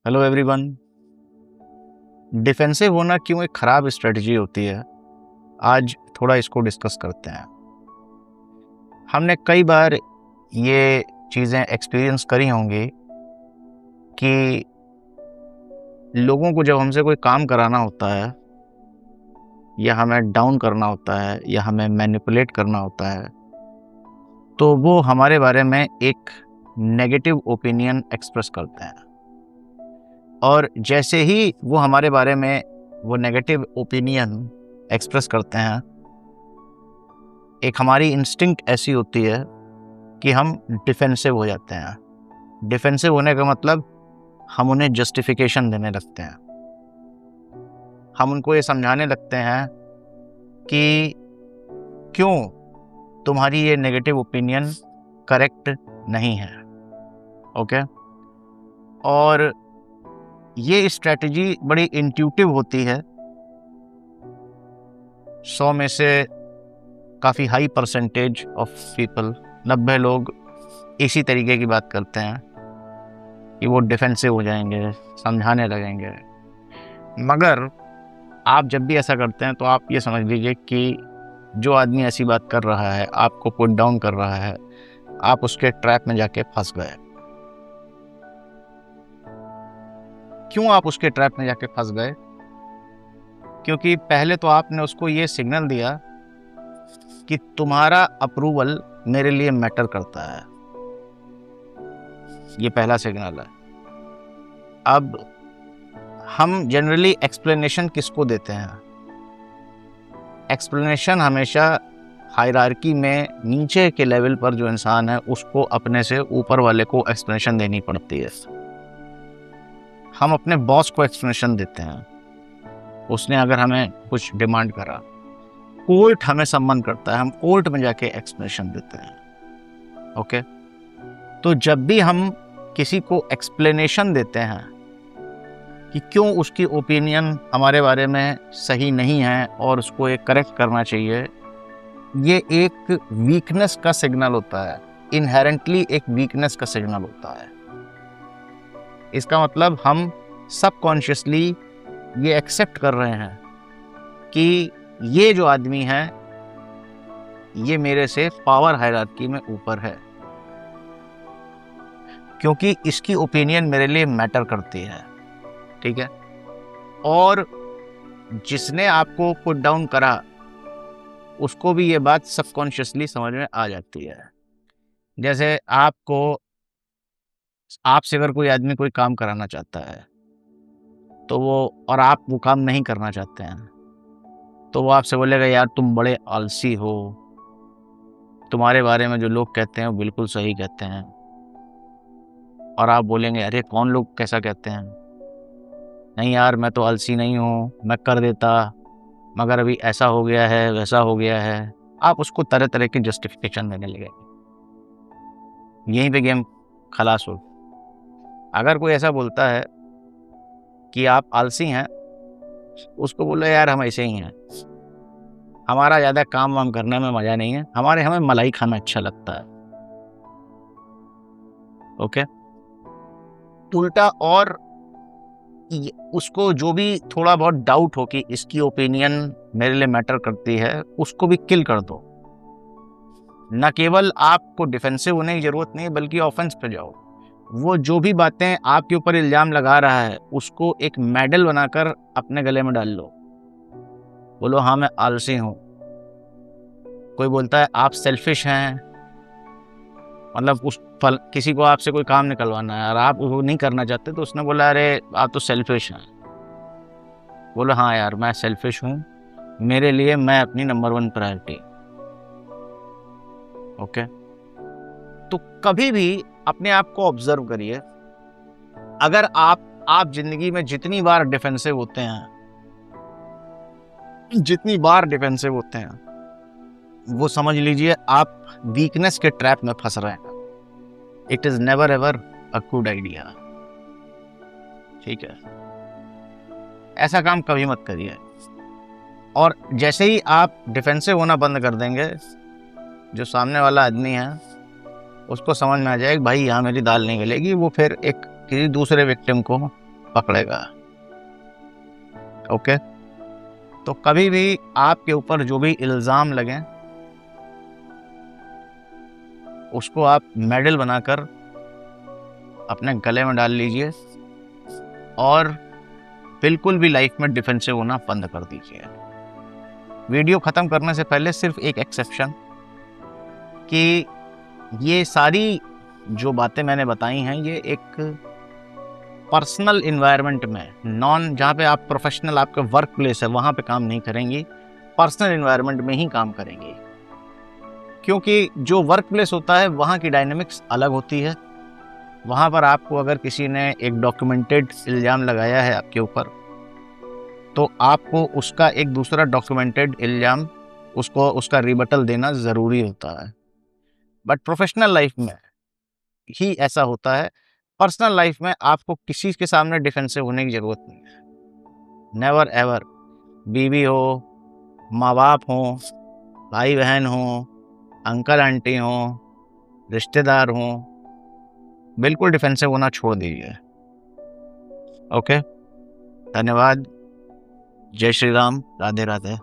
Hello everyone. Defensive होना क्यों एक खराब स्ट्रेटजी होती है, आज थोड़ा इसको डिस्कस करते हैं। हमने कई बार ये चीज़ें एक्सपीरियंस करी होंगी कि लोगों को जब हमसे कोई काम कराना होता है या हमें डाउन करना होता है या हमें मैनिपुलेट करना होता है, तो वो हमारे बारे में एक नेगेटिव ओपिनियन एक्सप्रेस करते हैं। और जैसे ही वो हमारे बारे में वो नेगेटिव ओपिनियन एक्सप्रेस करते हैं, एक हमारी इंस्टिंक्ट ऐसी होती है कि हम डिफेंसिव हो जाते हैं। डिफेंसिव होने का मतलब हम उन्हें जस्टिफिकेशन देने लगते हैं। हम उनको ये समझाने लगते हैं कि क्यों तुम्हारी ये नेगेटिव ओपिनियन करेक्ट नहीं है। ओके, और ये स्ट्रेटजी बड़ी इंट्यूटिव होती है। 100 में से काफ़ी हाई परसेंटेज ऑफ पीपल, 90 लोग इसी तरीके की बात करते हैं कि वो डिफेंसिव हो जाएंगे, समझाने लगेंगे। मगर आप जब भी ऐसा करते हैं तो आप ये समझ लीजिए कि जो आदमी ऐसी बात कर रहा है, आपको पुट डाउन कर रहा है, आप उसके ट्रैप में जाके फंस गए। क्यों आप उसके ट्रैप में जाके फंस गए? क्योंकि पहले तो आपने उसको ये सिग्नल दिया कि तुम्हारा अप्रूवल मेरे लिए मैटर करता है। ये पहला सिग्नल है। अब हम जनरली एक्सप्लेनेशन किसको देते हैं? एक्सप्लेनेशन हमेशा हायरार्की में नीचे के लेवल पर जो इंसान है उसको अपने से ऊपर वाले को एक्सप्लेनेशन देनी पड़ती है। हम अपने बॉस को एक्सप्लेनेशन देते हैं। उसने अगर हमें कुछ डिमांड करा, कोर्ट हमें सम्मन करता है, हम कोर्ट में जाके एक्सप्लेनेशन देते हैं। ओके, तो जब भी हम किसी को एक्सप्लेनेशन देते हैं कि क्यों उसकी ओपिनियन हमारे बारे में सही नहीं है और उसको एक करेक्ट करना चाहिए, ये एक वीकनेस का सिग्नल होता है। इनहेरेंटली एक वीकनेस का सिग्नल होता है। इसका मतलब हम सबकॉन्शियसली ये एक्सेप्ट कर रहे हैं कि ये जो आदमी है ये मेरे से पावर हायरार्की में ऊपर है, क्योंकि इसकी ओपिनियन मेरे लिए मैटर करती है। ठीक है, और जिसने आपको पुट डाउन करा उसको भी ये बात सबकॉन्शियसली समझ में आ जाती है। जैसे आपसे अगर कोई आदमी कोई काम कराना चाहता है तो और आप वो काम नहीं करना चाहते हैं, तो वो आपसे बोलेगा यार तुम बड़े आलसी हो, तुम्हारे बारे में जो लोग कहते हैं वो बिल्कुल सही कहते हैं। और आप बोलेंगे अरे कौन लोग कैसा कहते हैं? नहीं यार, मैं तो आलसी नहीं हूँ, मैं कर देता, मगर अभी ऐसा हो गया है, वैसा हो गया है। आप उसको तरह तरह के जस्टिफिकेशन देने लगेंगे। यहीं पे गेम खलास हो। अगर कोई ऐसा बोलता है कि आप आलसी हैं, उसको बोलो यार हम ऐसे ही हैं, हमारा ज़्यादा काम वाम करने में मज़ा नहीं है, हमें मलाई खाना अच्छा लगता है। ओके, उल्टा और उसको जो भी थोड़ा बहुत डाउट हो कि इसकी ओपिनियन मेरे लिए मैटर करती है, उसको भी किल कर दो। न केवल आपको डिफेंसिव होने की जरूरत नहीं बल्कि ऑफेंस पे जाओ। वो जो भी बातें आपके ऊपर इल्जाम लगा रहा है उसको एक मेडल बनाकर अपने गले में डाल लो। बोलो हाँ मैं आलसी हूँ। कोई बोलता है आप सेल्फिश हैं, मतलब किसी को आपसे कोई काम निकलवाना है और आप वो नहीं करना चाहते, तो उसने बोला अरे आप तो सेल्फिश हैं। बोलो हाँ यार मैं सेल्फिश हूँ, मेरे लिए मैं अपनी नंबर 1 प्रायोरिटी। ओके, तो कभी भी अपने आप को ऑब्जर्व करिए। अगर आप जिंदगी में जितनी बार डिफेंसिव होते हैं, वो समझ लीजिए आप वीकनेस के ट्रैप में फंस रहे हैं। It is never ever a good idea. ठीक है, ऐसा काम कभी मत करिए। और जैसे ही आप डिफेंसिव होना बंद कर देंगे, जो सामने वाला आदमी है उसको समझ में आ जाएगा भाई यहाँ मेरी दाल नहीं गलेगी। वो फिर किसी दूसरे विक्टिम को पकड़ेगा। ओके, तो कभी भी आपके ऊपर जो भी इल्ज़ाम लगें उसको आप मेडल बनाकर अपने गले में डाल लीजिए और बिल्कुल भी लाइफ में डिफेंसिव होना बंद कर दीजिए। वीडियो ख़त्म करने से पहले सिर्फ एक एक्सेप्शन कि ये सारी जो बातें मैंने बताई हैं ये एक पर्सनल इन्वायरमेंट में, नॉन जहाँ पे आप प्रोफेशनल आपका वर्क प्लेस है वहाँ पे काम नहीं करेंगी, पर्सनल इन्वायरमेंट में ही काम करेंगी। क्योंकि जो वर्क प्लेस होता है वहाँ की डायनेमिक्स अलग होती है। वहाँ पर आपको अगर किसी ने एक डॉक्यूमेंटेड इल्ज़ाम लगाया है आपके ऊपर, तो आपको उसका एक दूसरा डॉक्यूमेंटेड इल्ज़ाम उसको उसका रिबटल देना ज़रूरी होता है। बट प्रोफेशनल लाइफ में ही ऐसा होता है। पर्सनल लाइफ में आपको किसी के सामने डिफेंसिव होने की ज़रूरत नहीं है। Never ever. बीवी हो, माँ बाप हों, भाई बहन हों, अंकल आंटी हों, रिश्तेदार हों, बिल्कुल डिफेंसिव होना छोड़ दीजिए। ओके, धन्यवाद। जय श्री राम, राधे राधे।